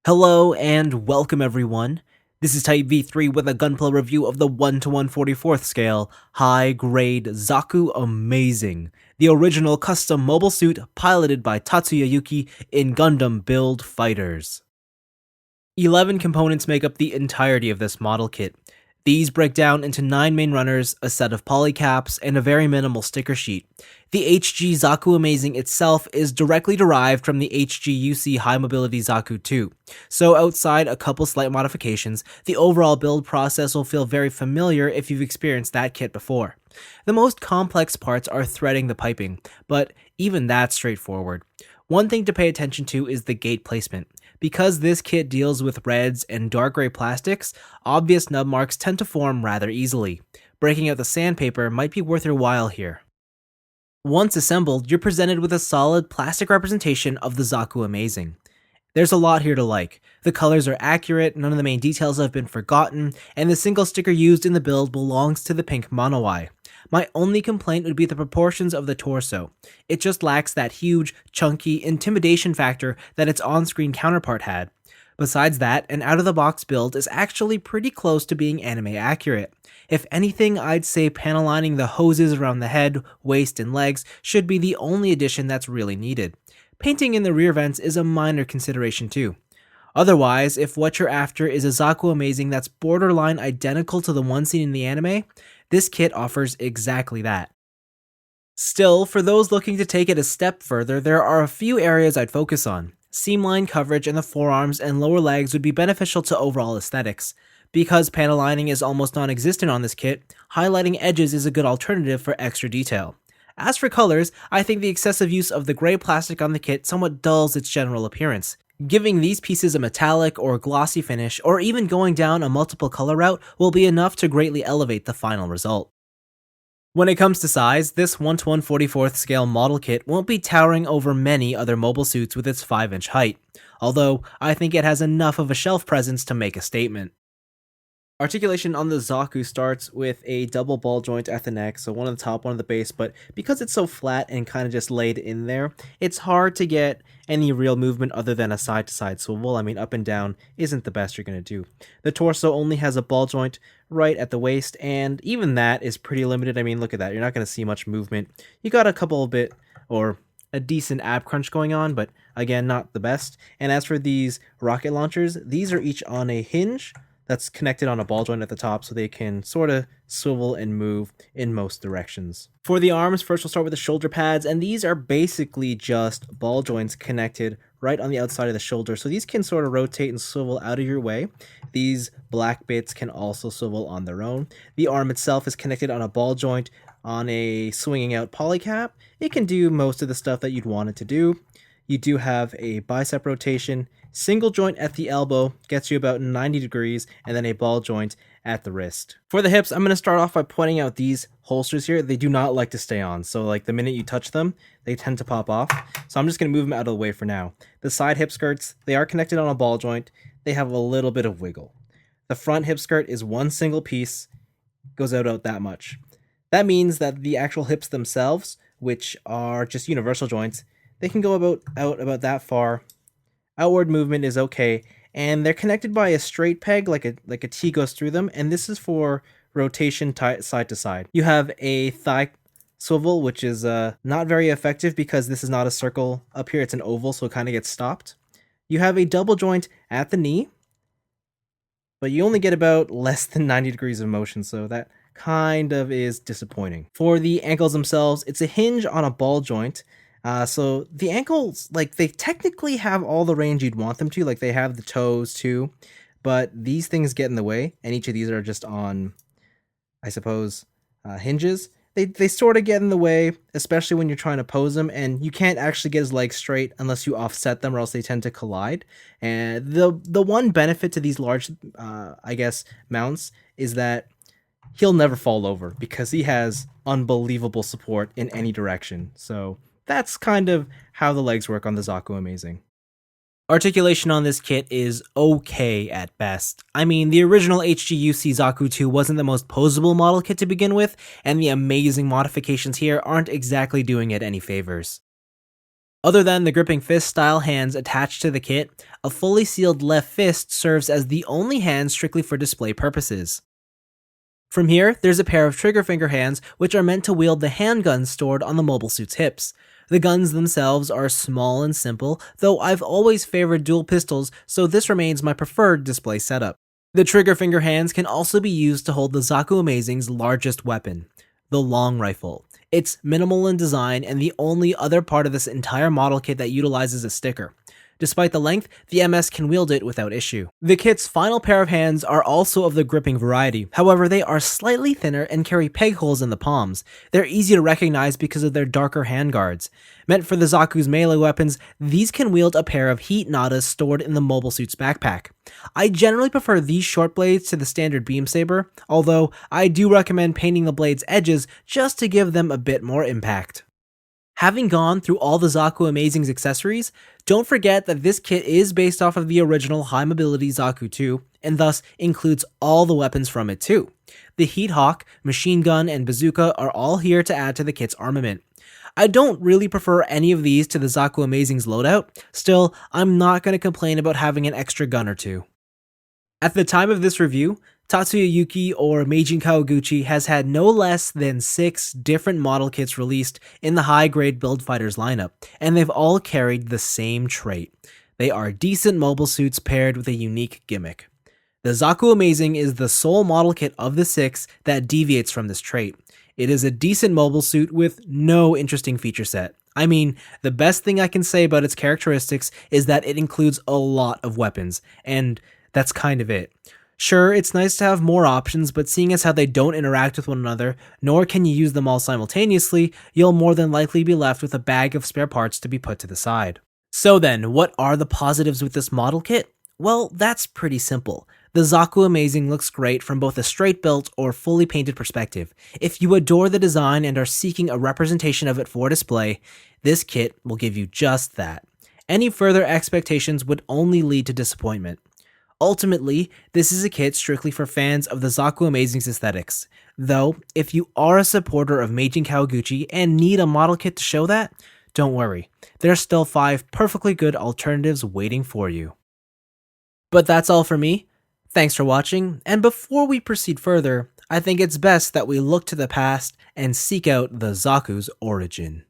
Hello and welcome everyone. This is Type V3 with a gunplay review of the 1 to 144th scale, high grade Zaku Amazing, the original custom mobile suit piloted by Tatsuya Yuki in Gundam Build Fighters. 11 components make up the entirety of this model kit. These break down into 9 main runners, a set of polycaps, and a very minimal sticker sheet. The HG Zaku Amazing itself is directly derived from the HGUC High Mobility Zaku 2, so outside a couple slight modifications, the overall build process will feel very familiar if you've experienced that kit before. The most complex parts are threading the piping, but even that's straightforward. One thing to pay attention to is the gate placement. Because this kit deals with reds and dark gray plastics, obvious nub marks tend to form rather easily. Breaking out the sandpaper might be worth your while here. Once assembled, you're presented with a solid plastic representation of the Zaku Amazing. There's a lot here to like. The colors are accurate, none of the main details have been forgotten, and the single sticker used in the build belongs to the pink mono eye. My only complaint would be the proportions of the torso. It just lacks that huge, chunky intimidation factor that its on-screen counterpart had. Besides that, an out-of-the-box build is actually pretty close to being anime accurate. If anything, I'd say panel lining the hoses around the head, waist, and legs should be the only addition that's really needed. Painting in the rear vents is a minor consideration too. Otherwise, if what you're after is a Zaku Amazing that's borderline identical to the one seen in the anime, this kit offers exactly that. Still, for those looking to take it a step further, there are a few areas I'd focus on. Seamline coverage in the forearms and lower legs would be beneficial to overall aesthetics. Because panel lining is almost non-existent on this kit, highlighting edges is a good alternative for extra detail. As for colors, I think the excessive use of the gray plastic on the kit somewhat dulls its general appearance. Giving these pieces a metallic or glossy finish, or even going down a multiple color route, will be enough to greatly elevate the final result. When it comes to size, this 1 to 144th scale model kit won't be towering over many other mobile suits with its 5-inch height, although I think it has enough of a shelf presence to make a statement. Articulation on the Zaku starts with a double ball joint at the neck, so one on the top, one on the base, but because it's so flat and kind of just laid in there, it's hard to get any real movement other than a side-to-side swivel. I mean, up and down isn't the best you're going to do. The torso only has a ball joint right at the waist, and even that is pretty limited. I mean, look at that. You're not going to see much movement. You got a couple of a decent ab crunch going on, but again, not the best. And as for these rocket launchers, these are each on a hinge that's connected on a ball joint at the top so they can sort of swivel and move in most directions. For the arms, first we'll start with the shoulder pads, and these are basically just ball joints connected right on the outside of the shoulder, so these can sort of rotate and swivel out of your way. These black bits can also swivel on their own. The arm itself is connected on a ball joint on a swinging out polycap. It can do most of the stuff that you'd want it to do. You do have a bicep rotation, single joint at the elbow, gets you about 90 degrees, and then a ball joint at the wrist. For the hips, I'm going to start off by pointing out these holsters here. They do not like to stay on, so like the minute you touch them, they tend to pop off. So I'm just going to move them out of the way for now. The side hip skirts, they are connected on a ball joint. They have a little bit of wiggle. The front hip skirt is one single piece, goes out that much. That means that the actual hips themselves, which are just universal joints, they can go out about that far. Outward movement is okay, and they're connected by a straight peg, like a T goes through them, and this is for rotation side to side. You have a thigh swivel, which is not very effective because this is not a circle. Up here it's an oval, so it kind of gets stopped. You have a double joint at the knee, but you only get about less than 90 degrees of motion, so that kind of is disappointing. For the ankles themselves, it's a hinge on a ball joint. So the ankles, like, they technically have all the range you'd want them to, like they have the toes too, but these things get in the way, and each of these are just on, I suppose, hinges. They sort of get in the way, especially when you're trying to pose them, and you can't actually get his legs straight unless you offset them, or else they tend to collide. And the one benefit to these large, I guess, mounts is that he'll never fall over because he has unbelievable support in any direction. So that's kind of how the legs work on the Zaku Amazing. Articulation on this kit is okay at best. I mean, the original HGUC Zaku 2 wasn't the most posable model kit to begin with, and the amazing modifications here aren't exactly doing it any favors. Other than the gripping fist style hands attached to the kit, a fully sealed left fist serves as the only hand strictly for display purposes. From here, there's a pair of trigger finger hands which are meant to wield the handguns stored on the mobile suit's hips. The guns themselves are small and simple, though I've always favored dual pistols, so this remains my preferred display setup. The trigger finger hands can also be used to hold the Zaku Amazing's largest weapon, the long rifle. It's minimal in design and the only other part of this entire model kit that utilizes a sticker. Despite the length, the MS can wield it without issue. The kit's final pair of hands are also of the gripping variety, however they are slightly thinner and carry peg holes in the palms. They're easy to recognize because of their darker handguards. Meant for the Zaku's melee weapons, these can wield a pair of heat nadas stored in the mobile suit's backpack. I generally prefer these short blades to the standard beam saber, although I do recommend painting the blade's edges just to give them a bit more impact. Having gone through all the Zaku Amazing's accessories, don't forget that this kit is based off of the original High Mobility Zaku 2, and thus includes all the weapons from it too. The Heat Hawk, Machine Gun, and Bazooka are all here to add to the kit's armament. I don't really prefer any of these to the Zaku Amazing's loadout, still, I'm not going to complain about having an extra gun or two. At the time of this review, Tatsuya Yuki or Meijin Kawaguchi has had no less than 6 different model kits released in the high-grade Build Fighters lineup, and they've all carried the same trait. They are decent mobile suits paired with a unique gimmick. The Zaku Amazing is the sole model kit of the 6 that deviates from this trait. It is a decent mobile suit with no interesting feature set. I mean, the best thing I can say about its characteristics is that it includes a lot of weapons, and that's kind of it. Sure, it's nice to have more options, but seeing as how they don't interact with one another, nor can you use them all simultaneously, you'll more than likely be left with a bag of spare parts to be put to the side. So then, what are the positives with this model kit? Well, that's pretty simple. The Zaku Amazing looks great from both a straight built or fully painted perspective. If you adore the design and are seeking a representation of it for display, this kit will give you just that. Any further expectations would only lead to disappointment. Ultimately, this is a kit strictly for fans of the Zaku Amazing's aesthetics. Though, if you are a supporter of Meijin Kawaguchi and need a model kit to show that, don't worry, there's still 5 perfectly good alternatives waiting for you. But that's all for me. Thanks for watching, and before we proceed further, I think it's best that we look to the past and seek out the Zaku's origin.